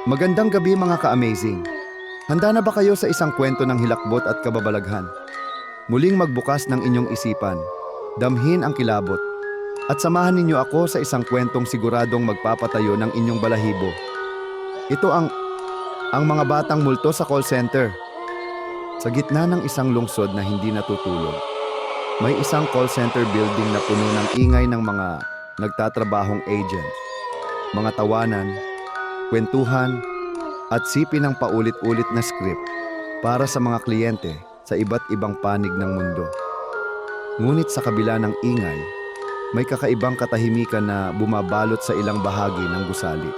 Magandang gabi mga ka-amazing. Handa na ba kayo sa isang kwento ng hilakbot at kababalaghan? Muling magbukas ng inyong isipan, damhin ang kilabot, at samahan ninyo ako sa isang kwentong siguradong magpapatayo ng inyong balahibo. Ito ang mga batang multo sa call center. Sa gitna ng isang lungsod na hindi natutulog, may isang call center building na puno ng ingay ng mga nagtatrabahong agents, mga tawanan, kwentuhan, at sipin ng paulit-ulit na script para sa mga kliyente sa iba't ibang panig ng mundo. Ngunit sa kabila ng ingay, may kakaibang katahimikan na bumabalot sa ilang bahagi ng gusali.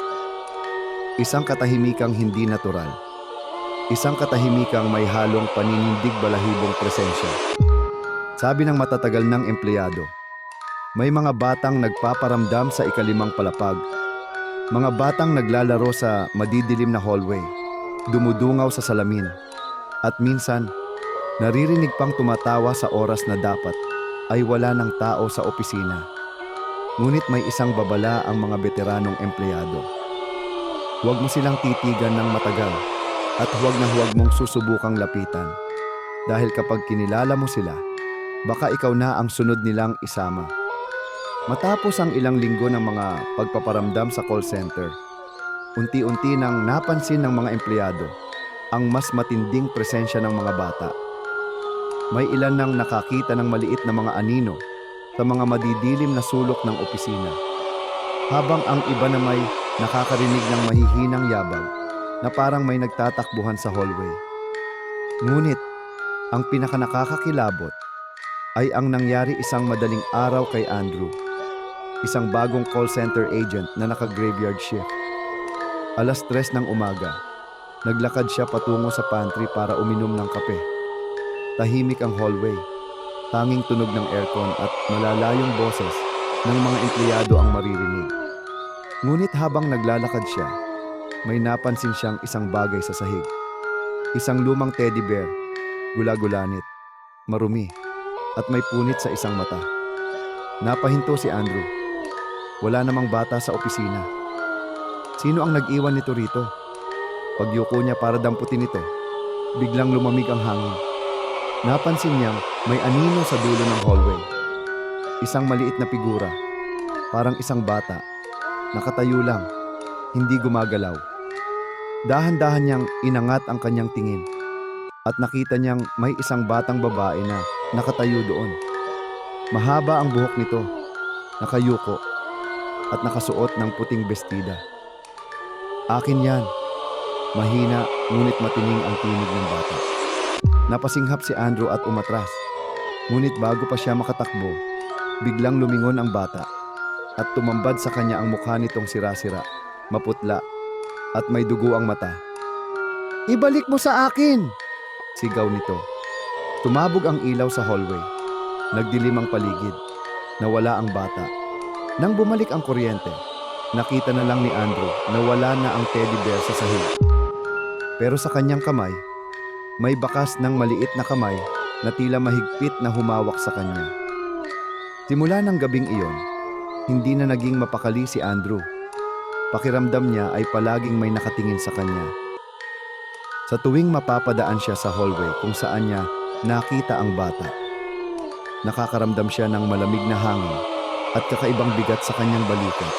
Isang katahimikang hindi natural. Isang katahimikang may halong paninindig balahibong presensya. Sabi ng matatagal ng empleyado, may mga batang nagpaparamdam sa ikalimang palapag. Mga batang naglalaro sa madidilim na hallway, dumudungaw sa salamin, at minsan, naririnig pang tumatawa sa oras na dapat ay wala ng tao sa opisina. Ngunit may isang babala ang mga veteranong empleyado. Huwag mo silang titigan ng matagal at huwag na huwag mong susubukang lapitan. Dahil kapag kinilala mo sila, baka ikaw na ang sunod nilang isama. Matapos ang ilang linggo ng mga pagpaparamdam sa call center, unti-unti nang napansin ng mga empleyado ang mas matinding presensya ng mga bata. May ilan nang nakakita ng maliit na mga anino sa mga madidilim na sulok ng opisina, habang ang iba na may nakakarinig ng mahihinang yabag na parang may nagtatakbuhan sa hallway. Ngunit, ang pinakanakakakilabot ay ang nangyari isang madaling araw kay Andrew, isang bagong call center agent na naka-graveyard shift. Alas 3 ng umaga, naglakad siya patungo sa pantry para uminom ng kape. Tahimik ang hallway, tanging tunog ng aircon at malalayong boses ng mga empleyado ang maririnig. Ngunit habang naglalakad siya, may napansin siyang isang bagay sa sahig. Isang lumang teddy bear, gula-gulanit, marumi, at may punit sa isang mata. Napahinto si Andrew. Wala namang bata sa opisina. Sino ang nag-iwan nito rito? Pagyuko niya para damputin ito, biglang lumamig ang hangin. Napansin niyang may anino sa dulo ng hallway. Isang maliit na figura, parang isang bata, nakatayo lang, hindi gumagalaw. Dahan-dahan niyang inangat ang kanyang tingin at nakita niyang may isang batang babae na nakatayo doon. Mahaba ang buhok nito, nakayuko, at nakasuot ng puting bestida. Akin yan. Mahina ngunit matining ang tinig ng bata. Napasinghap si Andrew at umatras. Ngunit bago pa siya makatakbo, biglang lumingon ang bata at tumambad sa kanya ang mukha nitong sira-sira, maputla, at may dugo ang mata. "Ibalik mo sa akin!" sigaw nito. Tumabog ang ilaw sa hallway. Nagdilim ang paligid. Nawala ang bata. Nang bumalik ang kuryente, nakita na lang ni Andrew na wala na ang teddy bear sa sahig. Pero sa kanyang kamay, may bakas ng maliit na kamay na tila mahigpit na humawak sa kanya. Simula ng gabing iyon, hindi na naging mapakali si Andrew. Pakiramdam niya ay palaging may nakatingin sa kanya. Sa tuwing mapapadaan siya sa hallway kung saan niya nakita ang bata, nakakaramdam siya ng malamig na hangin at kakaibang bigat sa kanyang balikat.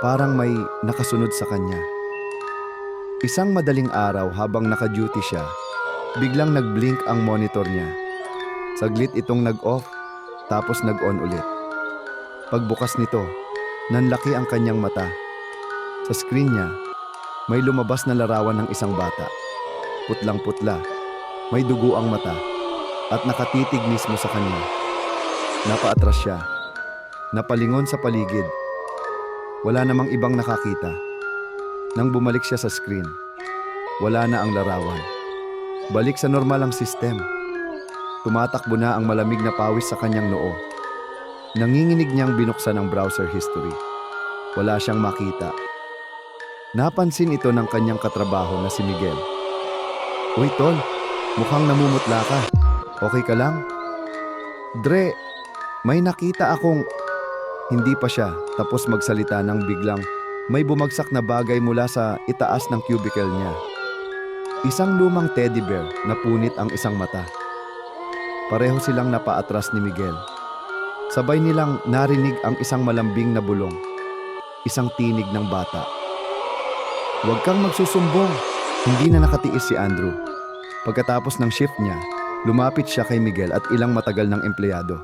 Parang may nakasunod sa kanya. Isang madaling araw habang naka-duty siya, biglang nag-blink ang monitor niya. Saglit itong nag-off, tapos nag-on ulit. Pagbukas nito, nanlaki ang kanyang mata. Sa screen niya, may lumabas na larawan ng isang bata. Putlang-putla, may dugo ang mata, at nakatitig mismo sa kanya. Napaatras siya. Napalingon sa paligid. Wala namang ibang nakakita. Nang bumalik siya sa screen, wala na ang larawan. Balik sa normal ang sistem. Tumatakbo na ang malamig na pawis sa kanyang noo. Nanginginig niyang binuksan ang browser history. Wala siyang makita. Napansin ito ng kanyang katrabaho na si Miguel. "Uy, tol, mukhang namumutla ka. Okay ka lang?" "Dre, may nakita akong..." Hindi pa siya tapos magsalita nang biglang May bumagsak na bagay mula sa itaas ng cubicle niya. Isang lumang teddy bear na punit ang isang mata. Pareho silang napaatras ni Miguel. Sabay nilang narinig ang isang malambing na bulong. Isang tinig ng bata. "Huwag kang magsusumbong." Hindi na nakatiis si Andrew. Pagkatapos ng shift niya, lumapit siya kay Miguel at ilang matagal ng empleyado.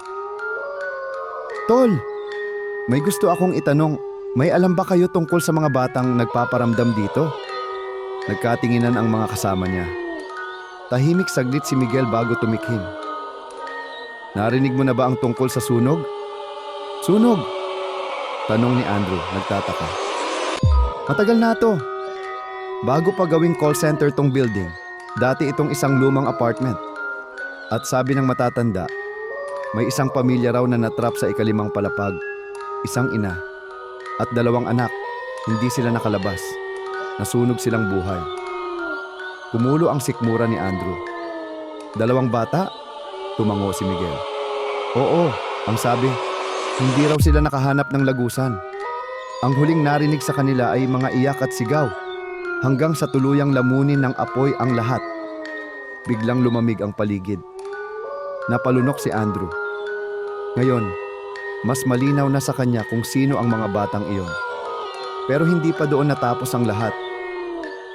"Tol, may gusto akong itanong. May alam ba kayo tungkol sa mga batang nagpaparamdam dito?" Nagkatinginan ang mga kasama niya. Tahimik saglit si Miguel bago tumikhim. "Narinig mo na ba ang tungkol sa sunog?" "Sunog?" tanong ni Andrew, nagtataka. "Matagal na to. Bago pa gawing call center tong building, dati itong isang lumang apartment. At sabi ng matatanda, may isang pamilya raw na natrap sa ikalimang palapag. Isang ina at 2 anak, hindi sila nakalabas. Nasunog silang buhay." Kumulo ang sikmura ni Andrew. "2 bata?" Tumango si Miguel. "Oo," ang sabi. "Hindi raw sila nakahanap ng lagusan. Ang huling narinig sa kanila ay mga iyak at sigaw, hanggang sa tuluyang lamunin ng apoy ang lahat." Biglang lumamig ang paligid. Napalunok si Andrew. Ngayon, mas malinaw na sa kanya kung sino ang mga batang iyon. Pero hindi pa doon natapos ang lahat.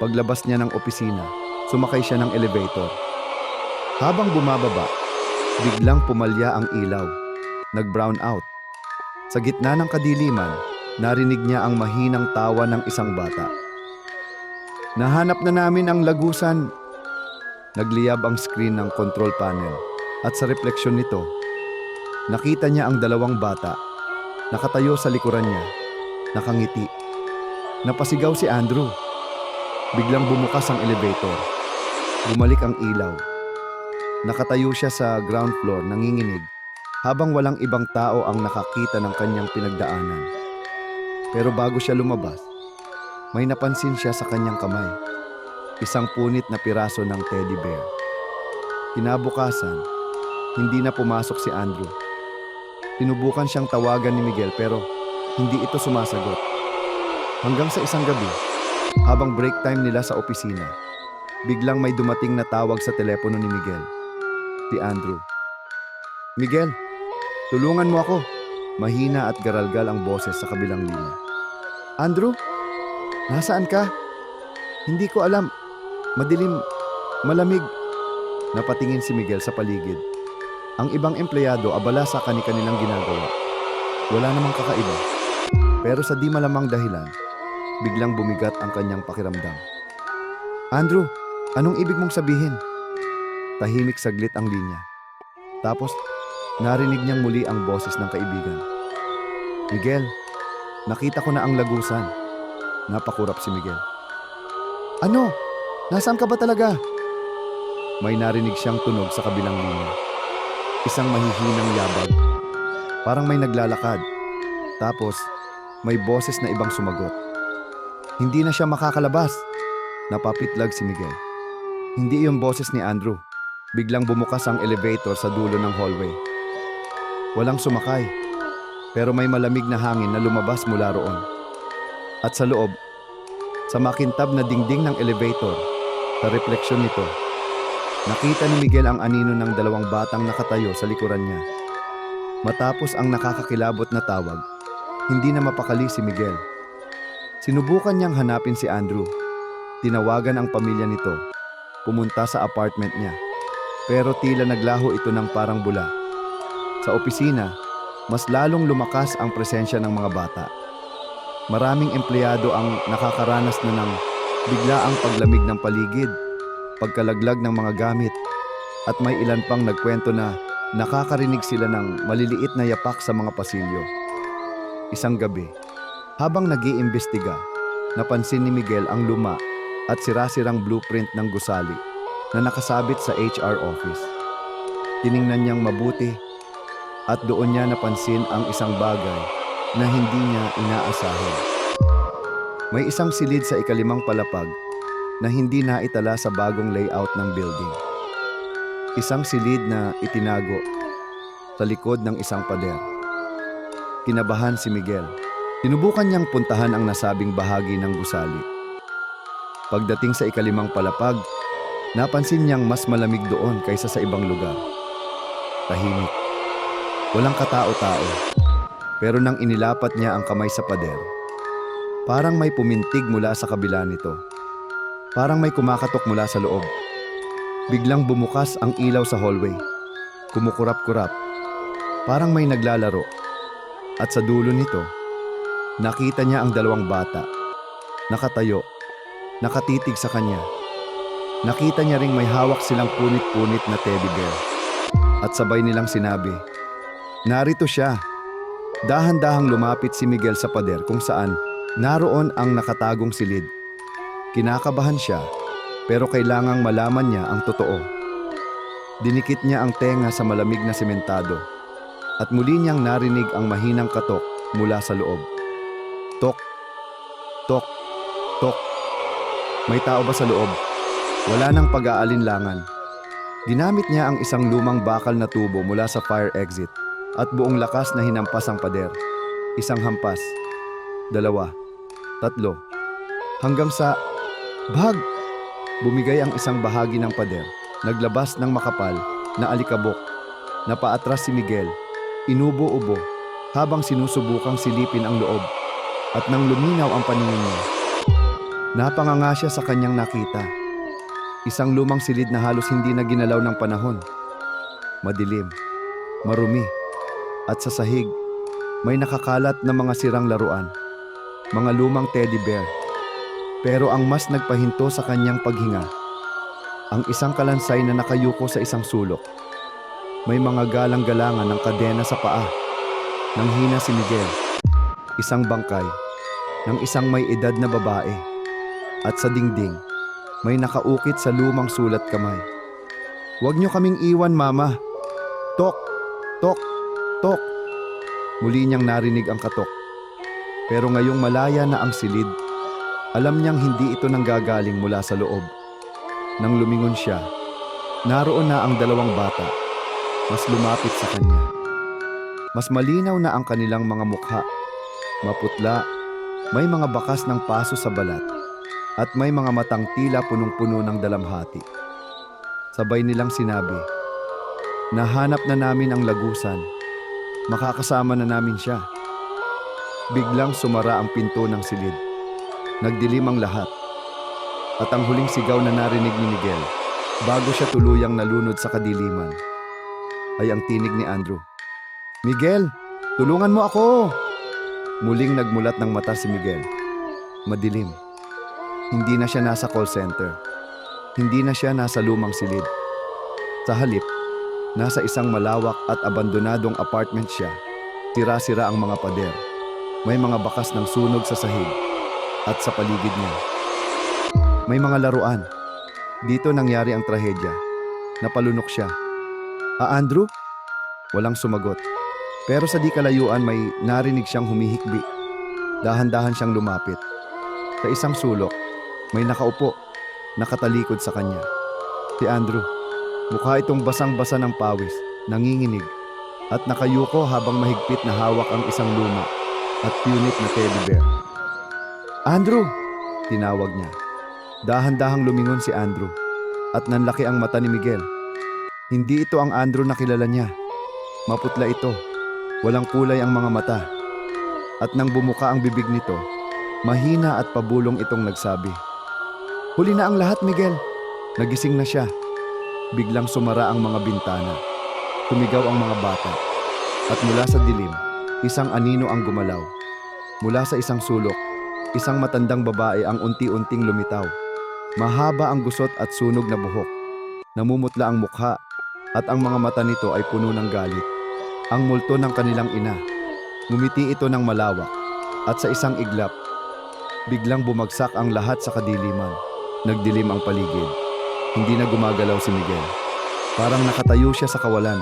Paglabas niya ng opisina, sumakay siya ng elevator. Habang bumababa, biglang pumalya ang ilaw. Nag-brown out. Sa gitna ng kadiliman, narinig niya ang mahinang tawa ng isang bata. "Nahanap na namin ang lagusan." Nagliyab ang screen ng control panel at sa refleksyon nito, nakita niya ang 2 bata. Nakatayo sa likuran niya, nakangiti. Napasigaw si Andrew. Biglang bumukas ang elevator. Bumalik ang ilaw. Nakatayo siya sa ground floor nanginginig habang walang ibang tao ang nakakita ng kanyang pinagdaanan. Pero bago siya lumabas, may napansin siya sa kanyang kamay. Isang punit na piraso ng teddy bear. Kinabukasan, hindi na pumasok si Andrew. Sinubukan siyang tawagan ni Miguel pero hindi ito sumasagot. Hanggang sa isang gabi, habang break time nila sa opisina, biglang may dumating na tawag sa telepono ni Miguel. Si Andrew. "Miguel, tulungan mo ako." Mahina at garalgal ang boses sa kabilang linya. "Andrew? Nasaan ka?" "Hindi ko alam. Madilim, malamig." Napatingin si Miguel sa paligid. Ang ibang empleyado abala sa kani-kanilang ginagawa. Wala namang kakaiba. Pero sa di malamang dahilan, biglang bumigat ang kanyang pakiramdam. "Andrew, anong ibig mong sabihin?" Tahimik saglit ang linya. Tapos, narinig niyang muli ang boses ng kaibigan. "Miguel, nakita ko na ang lagusan." Napakurap si Miguel. "Ano? Nasaan ka ba talaga?" May narinig siyang tunog sa kabilang linya. Isang mahihinang yabag. Parang may naglalakad. Tapos, may boses na ibang sumagot. "Hindi na siya makakalabas." Napapitlag si Miguel. Hindi yung boses ni Andrew. Biglang bumukas ang elevator sa dulo ng hallway. Walang sumakay, pero may malamig na hangin na lumabas mula roon. At sa loob, sa makintab na dingding ng elevator, sa refleksyon nito, nakita ni Miguel ang anino ng 2 batang nakatayo sa likuran niya. Matapos ang nakakakilabot na tawag, hindi na mapakali si Miguel. Sinubukan niyang hanapin si Andrew. Tinawagan ang pamilya nito. Pumunta sa apartment niya. Pero tila naglaho ito ng parang bula. Sa opisina, mas lalong lumakas ang presensya ng mga bata. Maraming empleyado ang nakakaranas na ng biglaang paglamig ng paligid, pagkalaglag ng mga gamit, at may ilan pang nagkwento na nakakarinig sila ng maliliit na yapak sa mga pasilyo. Isang gabi, habang nag-iimbestiga, napansin ni Miguel ang luma at sira-sirang blueprint ng gusali na nakasabit sa HR office. Tiningnan niyang mabuti at doon niya napansin ang isang bagay na hindi niya inaasahan. May isang silid sa ikalimang palapag na hindi naitala sa bagong layout ng building. Isang silid na itinago sa likod ng isang pader. Kinabahan si Miguel. Sinubukan niyang puntahan ang nasabing bahagi ng gusali. Pagdating sa ikalimang palapag, napansin niyang mas malamig doon kaysa sa ibang lugar. Tahimik. Walang katao-tao. Pero nang inilapat niya ang kamay sa pader, parang may pumintig mula sa kabila nito. Parang may kumakatok mula sa loob. Biglang bumukas ang ilaw sa hallway. Kumukurap-kurap. Parang may naglalaro. At sa dulo nito, nakita niya ang dalawang bata. Nakatayo. Nakatitig sa kanya. Nakita niya ring may hawak silang punit-punit na teddy bear. At sabay nilang sinabi, "Narito siya." Dahan-dahang lumapit si Miguel sa pader kung saan naroon ang nakatagong silid. Kinakabahan siya, pero kailangang malaman niya ang totoo. Dinikit niya ang tenga sa malamig na sementado at muli niyang narinig ang mahinang katok mula sa loob. Tok, tok, tok. May tao ba sa loob? Wala nang pag-aalinlangan. Ginamit niya ang isang lumang bakal na tubo mula sa fire exit at buong lakas na hinampas ang pader. Isang hampas, dalawa, tatlo, hanggang sa bahag! Bumigay ang isang bahagi ng pader. Naglabas ng makapal na alikabok. Napaatras si Miguel. Inubo-ubo habang sinusubukang silipin ang loob. At nang luminaw ang paningin niya, napanganga siya sa kanyang nakita. Isang lumang silid na halos hindi na ginalaw ng panahon. Madilim, marumi, at sa sahig, may nakakalat na mga sirang laruan. Mga lumang teddy bear. Pero ang mas nagpahinto sa kanyang paghinga, ang isang kalansay na nakayuko sa isang sulok. May mga galang-galangan ng kadena sa paa. Nanghina si Miguel. Isang bangkay ng isang may edad na babae. At sa dingding, may nakaukit sa lumang sulat kamay. "Huwag niyo kaming iwan, Mama." Tok, tok, tok. Muli niyang narinig ang katok. Pero ngayong malaya na ang silid, alam niyang hindi ito nanggagaling mula sa loob. Nang lumingon siya, naroon na ang dalawang bata, mas lumapit sa kanya. Mas malinaw na ang kanilang mga mukha. Maputla, may mga bakas ng paso sa balat, at may mga matang tila punong-puno ng dalamhati. Sabay nilang sinabi, "Nahanap na namin ang lagusan. Makakasama na namin siya." Biglang sumara ang pinto ng silid. Nagdilim ang lahat. At ang huling sigaw na narinig ni Miguel, bago siya tuluyang nalunod sa kadiliman, ay ang tinig ni Andrew. "Miguel, tulungan mo ako!" Muling nagmulat ng mata si Miguel. Madilim. Hindi na siya nasa call center. Hindi na siya nasa lumang silid. Sa halip, nasa isang malawak at abandonadong apartment siya. Tira-sira ang mga pader. May mga bakas ng sunog sa sahig at sa paligid niya. May mga laruan. Dito nangyari ang trahedya. Napalunok siya. Andrew?" Walang sumagot. Pero sa di kalayuan may narinig siyang humihikbi. Dahan-dahan siyang lumapit. Sa isang sulok, may nakaupo, nakatalikod sa kanya. Si Andrew. Mukha itong basang-basa ng pawis, nanginginig, at nakayuko habang mahigpit na hawak ang isang luma at punit na teddy bear. "Andrew!" Tinawag niya. Dahan-dahang lumingon si Andrew at nanlaki ang mata ni Miguel. Hindi ito ang Andrew na kilala niya. Maputla ito, walang kulay ang mga mata. At nang bumuka ang bibig nito, mahina at pabulong itong nagsabi, "Huli na ang lahat, Miguel." Nagising na siya. Biglang sumara ang mga bintana. Tumigaw ang mga bata. At mula sa dilim, isang anino ang gumalaw. Mula sa isang sulok, isang matandang babae ang unti-unting lumitaw. Mahaba ang gusot at sunog na buhok. Namumutla ang mukha at ang mga mata nito ay puno ng galit. Ang multo ng kanilang ina. Ngumiti ito ng malawak at sa isang iglap, biglang bumagsak ang lahat sa kadiliman. Nagdilim ang paligid. Hindi na gumagalaw si Miguel. Parang nakatayo siya sa kawalan.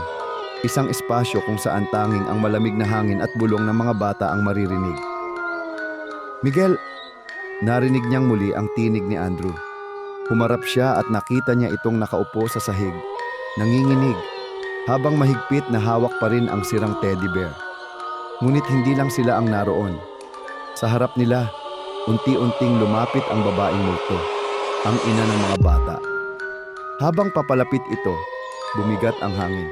Isang espasyo kung saan tanging ang malamig na hangin at bulong ng mga bata ang maririnig. "Miguel!" Narinig niyang muli ang tinig ni Andrew. Humarap siya at nakita niya itong nakaupo sa sahig, nanginginig, habang mahigpit na hawak pa rin ang sirang teddy bear. Ngunit hindi lang sila ang naroon. Sa harap nila, unti-unting lumapit ang babaeng multo, ang ina ng mga bata. Habang papalapit ito, bumigat ang hangin.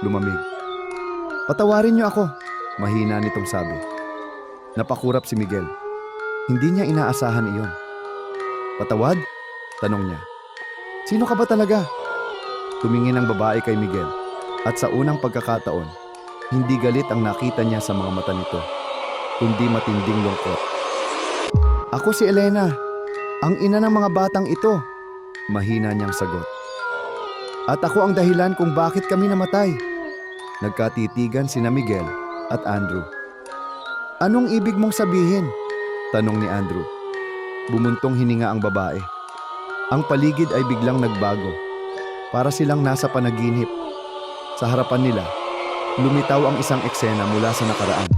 Lumamig. "Patawarin niyo ako," mahina nitong sabi. Napakurap si Miguel. Hindi niya inaasahan iyon. "Patawad?" tanong niya. "Sino ka ba talaga?" Tumingin ang babae kay Miguel at sa unang pagkakataon, hindi galit ang nakita niya sa mga mata nito, kundi matinding lungkot. "Ako si Elena, ang ina ng mga batang ito," mahina niyang sagot. "At ako ang dahilan kung bakit kami namatay." Nagkatitigan sina Miguel at Andrew. "Anong ibig mong sabihin?" tanong ni Andrew. Bumuntong hininga ang babae. Ang paligid ay biglang nagbago. Para silang nasa panaginip. Sa harapan nila, lumitaw ang isang eksena mula sa nakaraan.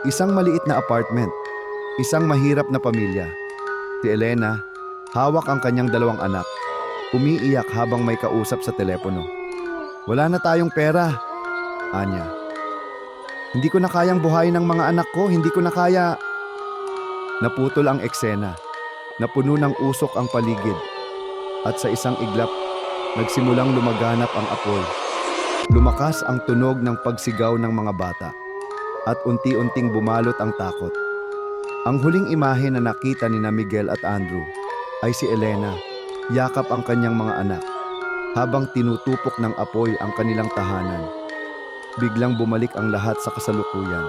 Isang maliit na apartment. Isang mahirap na pamilya. Si Elena, hawak ang kanyang 2 anak. Umiiyak habang may kausap sa telepono. "Wala na tayong pera," anya. "Hindi ko na kayang buhayin ng mga anak ko, hindi ko na kaya." Naputol ang eksena. Napuno ng usok ang paligid. At sa isang iglap, nagsimulang lumaganap ang apoy. Lumakas ang tunog ng pagsigaw ng mga bata. At unti-unting bumalot ang takot. Ang huling imahe na nakita ni Miguel at Andrew ay si Elena, yakap ang kanyang mga anak, habang tinutupok ng apoy ang kanilang tahanan. Biglang bumalik ang lahat sa kasalukuyan.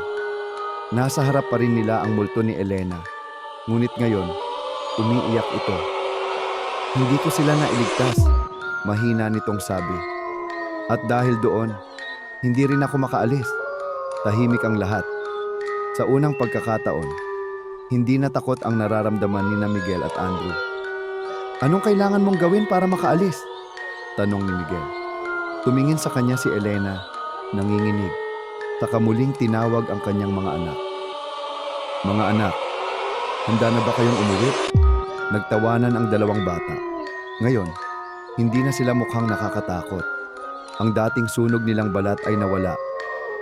Nasa harap pa rin nila ang multo ni Elena. Ngunit ngayon, umiiyak ito. "Hindi ko sila nailigtas," mahina nitong sabi. "At dahil doon, hindi rin ako makaalis." Tahimik ang lahat. Sa unang pagkakataon, hindi na takot ang nararamdaman ni Miguel at Andrew. "Anong kailangan mong gawin para makaalis?" tanong ni Miguel. Tumingin sa kanya si Elena, nanginginig. Saka muling tinawag ang kanyang mga anak. "Mga anak, handa na ba kayong umuwi?" Nagtawanan ang 2 bata. Ngayon, hindi na sila mukhang nakakatakot. Ang dating sunog nilang balat ay nawala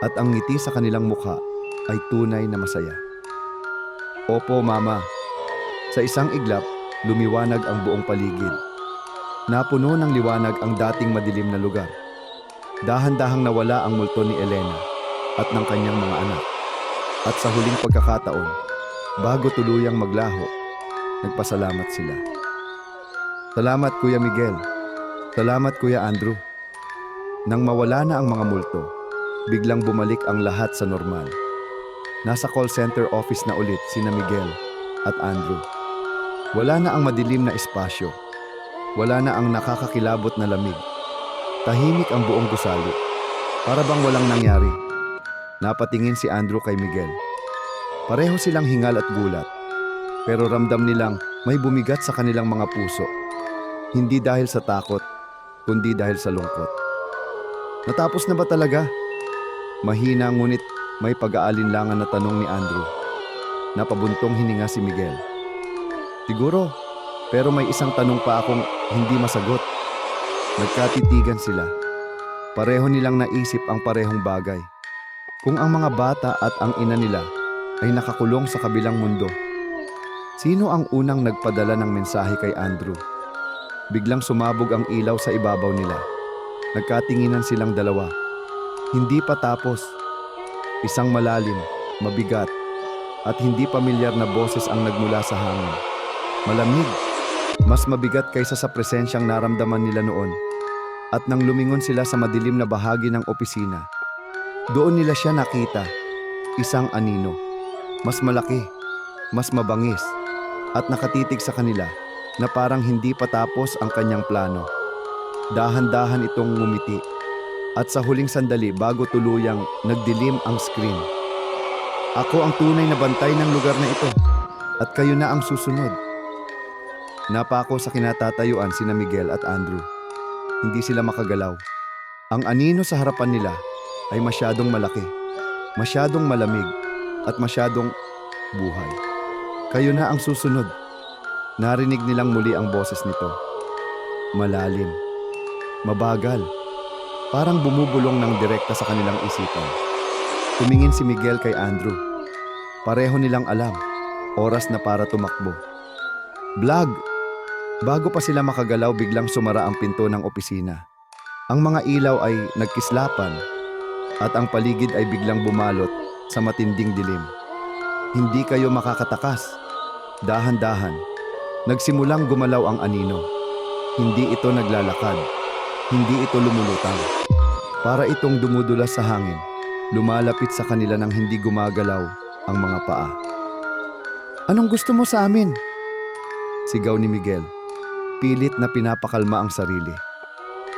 at ang ngiti sa kanilang mukha ay tunay na masaya. "Opo, Mama." Sa isang iglap, lumiwanag ang buong paligid. Napuno ng liwanag ang dating madilim na lugar. Dahan-dahang nawala ang multo ni Elena at ng kanyang mga anak. At sa huling pagkakataon, bago tuluyang maglaho, nagpasalamat sila. "Salamat, Kuya Miguel. Salamat, Kuya Andrew." Nang mawala na ang mga multo, biglang bumalik ang lahat sa normal. Nasa call center office na ulit sina Miguel at Andrew. Wala na ang madilim na espasyo. Wala na ang nakakakilabot na lamig. Tahimik ang buong gusali. Para bang walang nangyari. Napatingin si Andrew kay Miguel. Pareho silang hingal at gulat. Pero ramdam nilang may bumigat sa kanilang mga puso. Hindi dahil sa takot, kundi dahil sa lungkot. "Natapos na ba talaga?" Mahina ngunit may pag-aalinlangan na tanong ni Andrew. Napabuntong hininga si Miguel. "Siguro, pero may isang tanong pa akong hindi masagot." Nagkatitigan sila. Pareho nilang naisip ang parehong bagay. Kung ang mga bata at ang ina nila ay nakakulong sa kabilang mundo, sino ang unang nagpadala ng mensahe kay Andrew? Biglang sumabog ang ilaw sa ibabaw nila. Nagkatinginan silang dalawa. Hindi pa tapos. Isang malalim, mabigat, at hindi pamilyar na boses ang nagmula sa hangin. Malamig, mas mabigat kaysa sa presensyang naramdaman nila noon. At nang lumingon sila sa madilim na bahagi ng opisina, doon nila siya nakita, isang anino. Mas malaki, mas mabangis, at nakatitig sa kanila na parang hindi pa tapos ang kanyang plano. Dahan-dahan itong ngumiti, at sa huling sandali bago tuluyang nagdilim ang screen. "Ako ang tunay na bantay ng lugar na ito, at kayo na ang susunod." Napako sa kinatatayuan sina Miguel at Andrew. Hindi sila makagalaw. Ang anino sa harapan nila ay masyadong malaki, masyadong malamig, at masyadong buhay. "Kayo na ang susunod." Narinig nilang muli ang boses nito. Malalim, mabagal, parang bumubulong ng direkta sa kanilang isipan. Tumingin si Miguel kay Andrew. Pareho nilang alam, oras na para tumakbo. Blag! Bago pa sila makagalaw, biglang sumara ang pinto ng opisina. Ang mga ilaw ay nagkislapan at ang paligid ay biglang bumalot sa matinding dilim. Hindi kayo makakatakas. Dahan-dahan, nagsimulang gumalaw ang anino. Hindi ito naglalakad. Hindi ito lumulutang. Para itong dumudulas sa hangin. Lumalapit sa kanila nang hindi gumagalaw ang mga paa. Anong gusto mo sa amin? Sigaw ni Miguel. Pilit na pinapakalma ang sarili.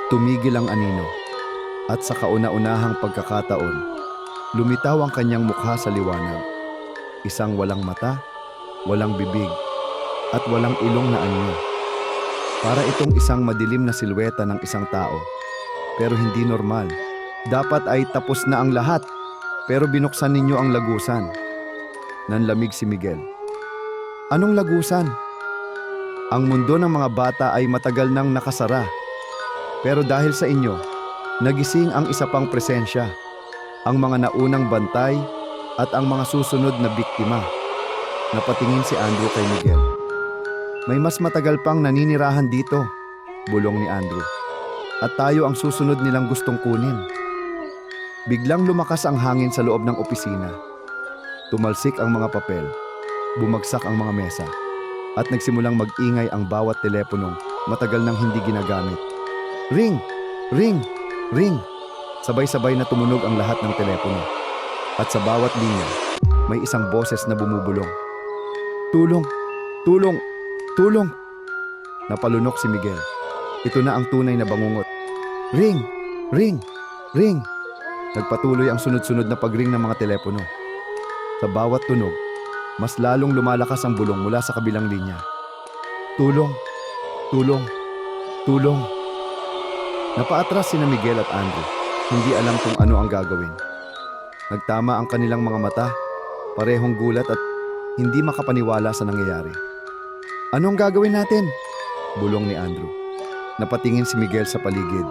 Tumigil ang anino. At sa kauna-unahang pagkakataon, lumitaw ang kanyang mukha sa liwanag. Isang walang mata, walang bibig, at walang ilong na anyo. Para itong isang madilim na silweta ng isang tao. Pero hindi normal. Dapat ay tapos na ang lahat. Pero binuksan ninyo ang lagusan. Nanlamig si Miguel. Anong lagusan? Ang mundo ng mga bata ay matagal nang nakasara. Pero dahil sa inyo, nagising ang isa pang presensya. Ang mga naunang bantay at ang mga susunod na biktima. Napatingin si Andrew kay Miguel. May mas matagal pang naninirahan dito, bulong ni Andrew. At tayo ang susunod nilang gustong kunin. Biglang lumakas ang hangin sa loob ng opisina. Tumalsik ang mga papel, bumagsak ang mga mesa, at nagsimulang mag-ingay ang bawat teleponong matagal nang hindi ginagamit. Ring! Ring! Ring! Sabay-sabay na tumunog ang lahat ng telepono. At sa bawat linya, may isang boses na bumubulong. Tulong! Tulong! Tulong! Napalunok si Miguel. Ito na ang tunay na bangungot. Ring! Ring! Ring! Nagpatuloy ang sunod-sunod na pagring ng mga telepono. Sa bawat tunog, mas lalong lumalakas ang bulong mula sa kabilang linya. Tulong! Tulong! Tulong! Napaatras sina Miguel at Andrew. Hindi alam kung ano ang gagawin. Nagtama ang kanilang mga mata, parehong gulat at hindi makapaniwala sa nangyayari. Anong gagawin natin? Bulong ni Andrew. Napatingin si Miguel sa paligid.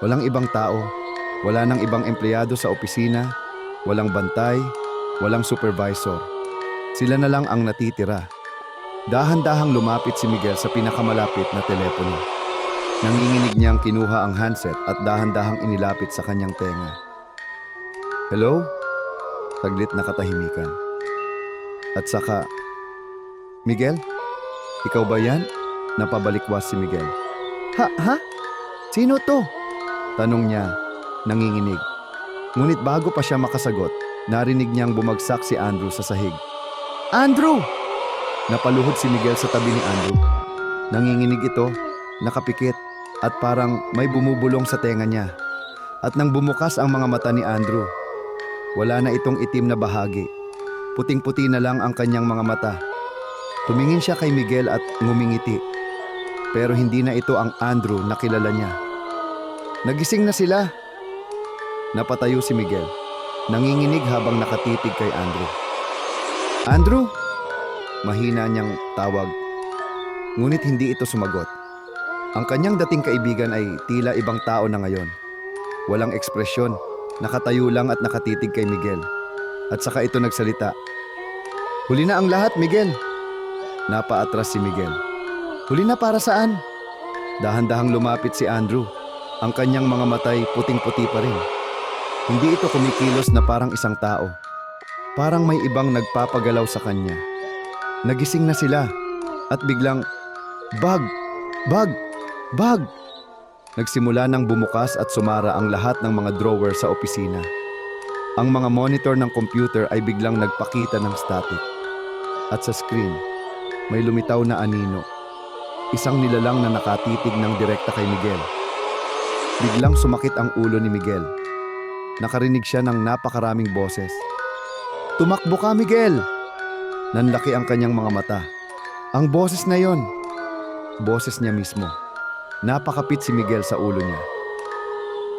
Walang ibang tao, wala nang ibang empleyado sa opisina, walang bantay, walang supervisor. Sila na lang ang natitira. Dahan-dahang lumapit si Miguel sa pinakamalapit na telepono. Nanginginig niyang kinuha ang handset at dahan-dahang inilapit sa kanyang tenga. Hello? Saglit na katahimikan. At saka, Miguel? Ikaw ba yan? Napabalikwas si Miguel. Ha? Sino to? Tanong niya, nanginginig. Ngunit bago pa siya makasagot, narinig niyang bumagsak si Andrew sa sahig. Andrew! Napaluhod si Miguel sa tabi ni Andrew. Nanginginig ito, nakapikit, at parang may bumubulong sa tenga niya. At nang bumukas ang mga mata ni Andrew, wala na itong itim na bahagi. Puting-puti na lang ang kanyang mga mata. Tumingin siya kay Miguel at ngumingiti. Pero hindi na ito ang Andrew na kilala niya. Nagising na sila. Napatayo si Miguel. Nanginginig habang nakatitig kay Andrew. Andrew? Mahina niyang tawag. Ngunit hindi ito sumagot. Ang kanyang dating kaibigan ay tila ibang tao na ngayon. Walang ekspresyon, nakatayo lang at nakatitig kay Miguel. At saka ito nagsalita. Huli na ang lahat, Miguel. Napaatras si Miguel. Huli na para saan? Dahan-dahang lumapit si Andrew. Ang kanyang mga matay puting-puti pa rin. Hindi ito kumikilos na parang isang tao. Parang may ibang nagpapagalaw sa kanya. Nagising na sila at biglang, bag! Bag! Bag! Nagsimula nang bumukas at sumara ang lahat ng mga drawer sa opisina. Ang mga monitor ng computer ay biglang nagpakita ng static. At sa screen, may lumitaw na anino. Isang nilalang na nakatitig ng direkta kay Miguel. Biglang sumakit ang ulo ni Miguel. Nakarinig siya ng napakaraming boses. Tumakbo ka, Miguel! Nanlaki ang kanyang mga mata. Ang boses na yon, boses niya mismo. Napakapit si Miguel sa ulo niya.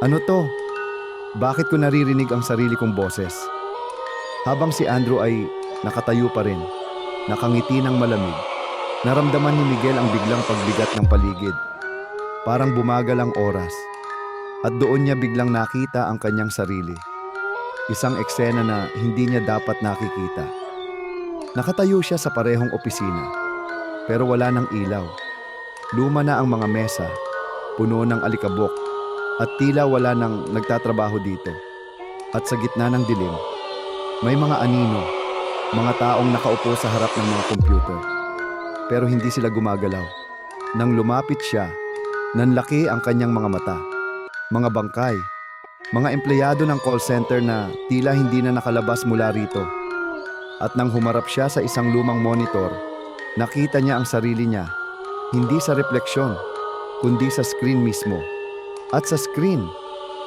Ano to? Bakit ko naririnig ang sarili kong boses? Habang si Andrew ay nakatayo pa rin, nakangiti ng malamig, naramdaman ni Miguel ang biglang pagbigat ng paligid. Parang bumagal ang oras. At doon niya biglang nakita ang kanyang sarili. Isang eksena na hindi niya dapat nakikita. Nakatayo siya sa parehong opisina, pero wala ng ilaw. Luma na ang mga mesa, puno ng alikabok, at tila wala nang nagtatrabaho dito. At sa gitna ng dilim, may mga anino, mga taong nakaupo sa harap ng mga computer. Pero hindi sila gumagalaw. Nang lumapit siya, nanlaki ang kanyang mga mata. Mga bangkay, mga empleyado ng call center na tila hindi na nakalabas mula rito. At nang humarap siya sa isang lumang monitor, nakita niya ang sarili niya, hindi sa refleksyon, kundi sa screen mismo. At sa screen,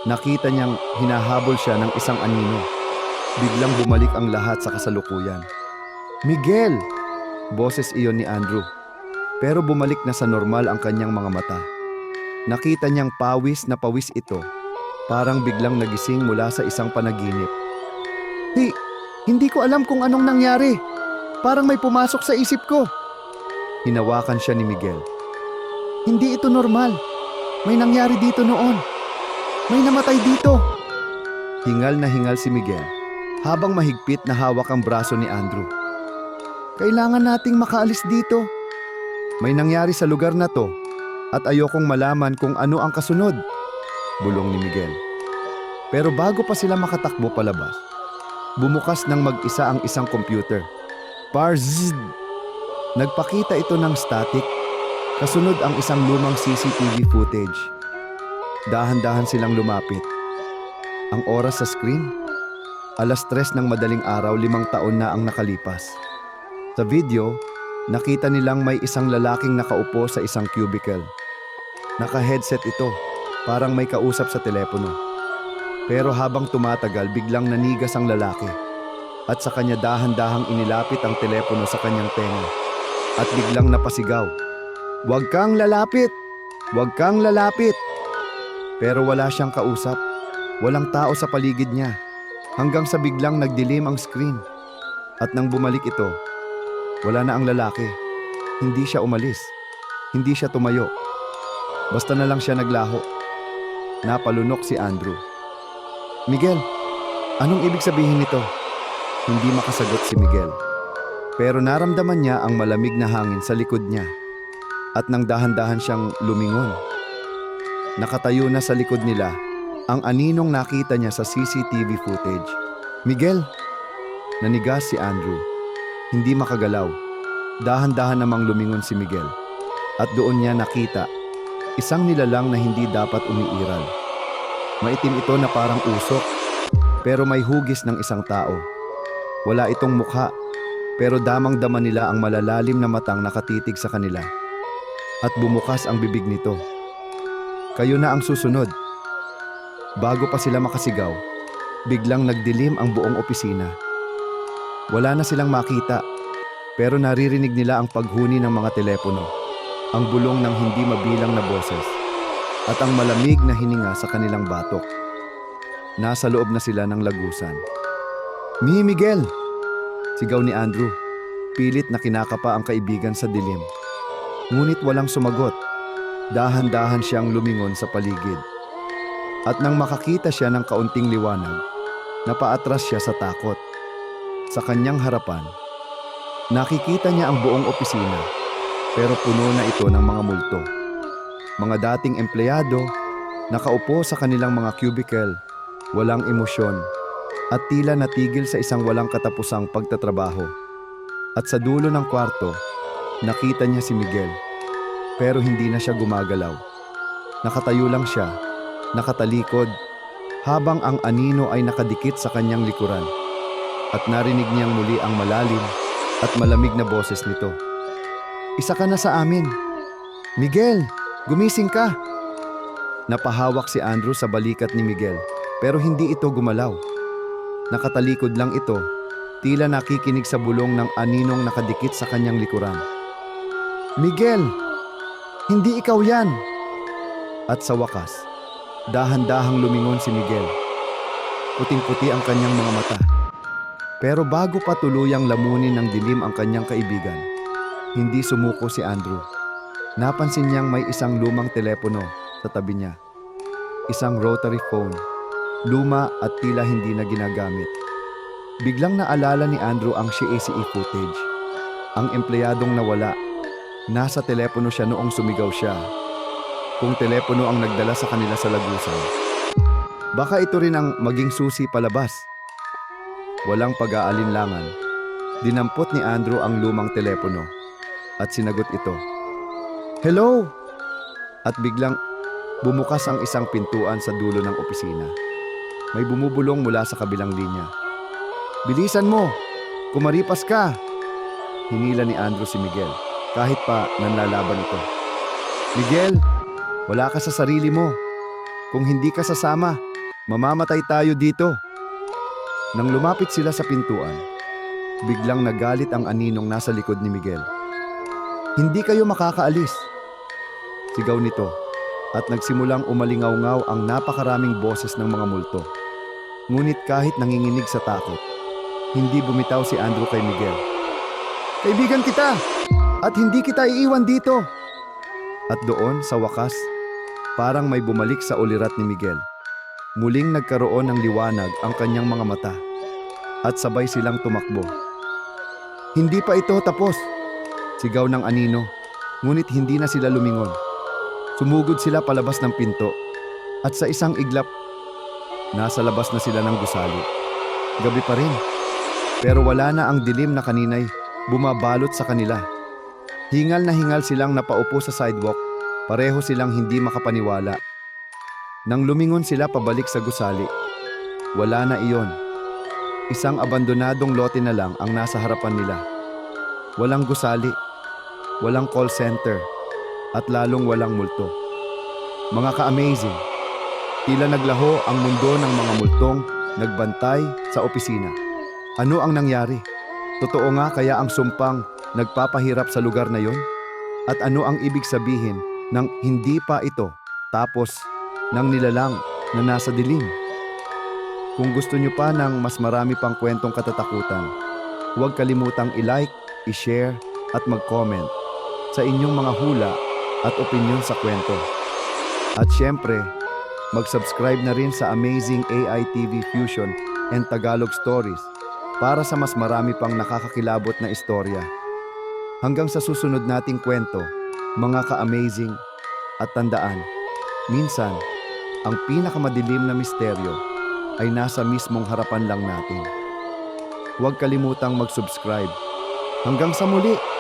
nakita niyang hinahabol siya ng isang anino. Biglang bumalik ang lahat sa kasalukuyan. Miguel! Boses iyon ni Andrew. Pero bumalik na sa normal ang kanyang mga mata. Nakita niyang pawis na pawis ito. Parang biglang nagising mula sa isang panaginip. Hindi ko alam kung anong nangyari. Parang may pumasok sa isip ko. Hinawakan siya ni Miguel. Hindi ito normal. May nangyari dito noon. May namatay dito. Hingal na hingal si Miguel habang mahigpit na hawak ang braso ni Andrew. Kailangan nating makaalis dito. May nangyari sa lugar na to at ayokong malaman kung ano ang kasunod, bulong ni Miguel. Pero bago pa sila makatakbo palabas, bumukas ng mag-isa ang isang computer. Parzz! Nagpakita ito ng static, kasunod ang isang lumang CCTV footage. Dahan-dahan silang lumapit. Ang oras sa screen? 3:00 ng madaling araw, 5 taon na ang nakalipas. Sa video, nakita nilang may isang lalaking nakaupo sa isang cubicle. Naka-headset ito, parang may kausap sa telepono. Pero habang tumatagal, biglang nanigas ang lalaki. At sa kanya dahan-dahang inilapit ang telepono sa kanyang tenga. At biglang napasigaw, "Huwag kang lalapit! Huwag kang lalapit!" Pero wala siyang kausap. Walang tao sa paligid niya. Hanggang sa biglang nagdilim ang screen. At nang bumalik ito, wala na ang lalaki. Hindi siya umalis. Hindi siya tumayo. Basta na lang siya naglaho. Napalunok si Andrew. Miguel, anong ibig sabihin nito? Hindi makasagot si Miguel. Pero naramdaman niya ang malamig na hangin sa likod niya. At nang dahan-dahan siyang lumingon. Nakatayo na sa likod nila ang aninong nakita niya sa CCTV footage. Miguel, nanigas si Andrew. Hindi makagalaw. Dahan-dahan namang lumingon si Miguel. At doon niya nakita isang nilalang na hindi dapat umiiral. Maitim ito na parang usok, pero may hugis ng isang tao. Wala itong mukha, pero damang-dama nila ang malalalim na matang nakatitig sa kanila. At bumukas ang bibig nito. Kayo na ang susunod. Bago pa sila makasigaw, biglang nagdilim ang buong opisina. Wala na silang makita, pero naririnig nila ang paghuni ng mga telepono, ang bulong ng hindi mabilang na boses, at ang malamig na hininga sa kanilang batok. Nasa loob na sila ng lagusan. Miguel! Sigaw ni Andrew. Pilit na kinakapa ang kaibigan sa dilim. Ngunit walang sumagot. Dahan-dahan siyang lumingon sa paligid. At nang makakita siya ng kaunting liwanag, napaatras siya sa takot. Sa kanyang harapan, nakikita niya ang buong opisina, pero puno na ito ng mga multo. Mga dating empleyado, nakaupo sa kanilang mga cubicle, walang emosyon, at tila natigil sa isang walang katapusang pagtatrabaho. At sa dulo ng kwarto, nakita niya si Miguel, pero hindi na siya gumagalaw. Nakatayo lang siya, nakatalikod, habang ang anino ay nakadikit sa kanyang likuran. At narinig niyang muli ang malalim at malamig na boses nito. Isa ka na sa amin. Miguel, gumising ka. Napahawak si Andrew sa balikat ni Miguel, pero hindi ito gumalaw. Nakatalikod lang ito, tila nakikinig sa bulong ng aninong nakadikit sa kanyang likuran. Miguel, hindi ikaw yan. At sa wakas, dahan-dahang lumingon si Miguel. Puting-puti ang kanyang mga mata. Pero bago pa tuluyang lamunin ng dilim ang kanyang kaibigan, hindi sumuko si Andrew. Napansin niyang may isang lumang telepono sa tabi niya. Isang rotary phone, luma at tila hindi na ginagamit. Biglang naalala ni Andrew ang CACE footage. Ang empleyadong nawala. Nasa telepono siya noong sumigaw siya. Kung telepono ang nagdala sa kanila sa lagusan. Baka ito rin ang maging susi palabas. Walang pag-aalinlangan. Dinampot ni Andrew ang lumang telepono at sinagot ito. Hello! At biglang bumukas ang isang pintuan sa dulo ng opisina. May bumubulong mula sa kabilang linya. Bilisan mo! Kumaripas ka! Hinila ni Andrew si Miguel kahit pa nanlalaban ito. Miguel, wala ka sa sarili mo. Kung hindi ka sasama, mamamatay tayo dito. Nang lumapit sila sa pintuan, biglang nagalit ang aninong nasa likod ni Miguel. Hindi kayo makakaalis. Sigaw nito at nagsimulang umalingaw-ngaw ang napakaraming boses ng mga multo. Ngunit kahit nanginginig sa takot, hindi bumitaw si Andrew kay Miguel. Kaibigan kita at hindi kita iiwan dito. At doon sa wakas, parang may bumalik sa ulirat ni Miguel. Muling nagkaroon ng liwanag ang kanyang mga mata at sabay silang tumakbo. Hindi pa ito tapos, sigaw ng anino, ngunit hindi na sila lumingon. Sumugod sila palabas ng pinto at sa isang iglap, nasa labas na sila ng gusali. Gabi pa rin, pero wala na ang dilim na kaninay bumabalot sa kanila. Hingal na hingal silang napaupo sa sidewalk, pareho silang hindi makapaniwala. Nang lumingon sila pabalik sa gusali, wala na iyon. Isang abandonadong lote na lang ang nasa harapan nila. Walang gusali, walang call center, at lalong walang multo. Mga ka-amazing, tila naglaho ang mundo ng mga multong nagbantay sa opisina. Ano ang nangyari? Totoo nga kaya ang sumpang nagpapahirap sa lugar na yon? At ano ang ibig sabihin ng hindi pa ito tapos ng nilalang na nasa dilim? Kung gusto nyo pa ng mas marami pang kwentong katatakutan, huwag kalimutang i-like, i-share at mag-comment sa inyong mga hula at opinyon sa kwento. At syempre, mag-subscribe na rin sa Amazing AI TV Fusion and Tagalog Stories para sa mas marami pang nakakakilabot na istorya. Hanggang sa susunod nating kwento, mga ka-amazing, at tandaan, minsan, ang pinakamadilim na misteryo ay nasa mismong harapan lang natin. Huwag kalimutang mag-subscribe. Hanggang sa muli!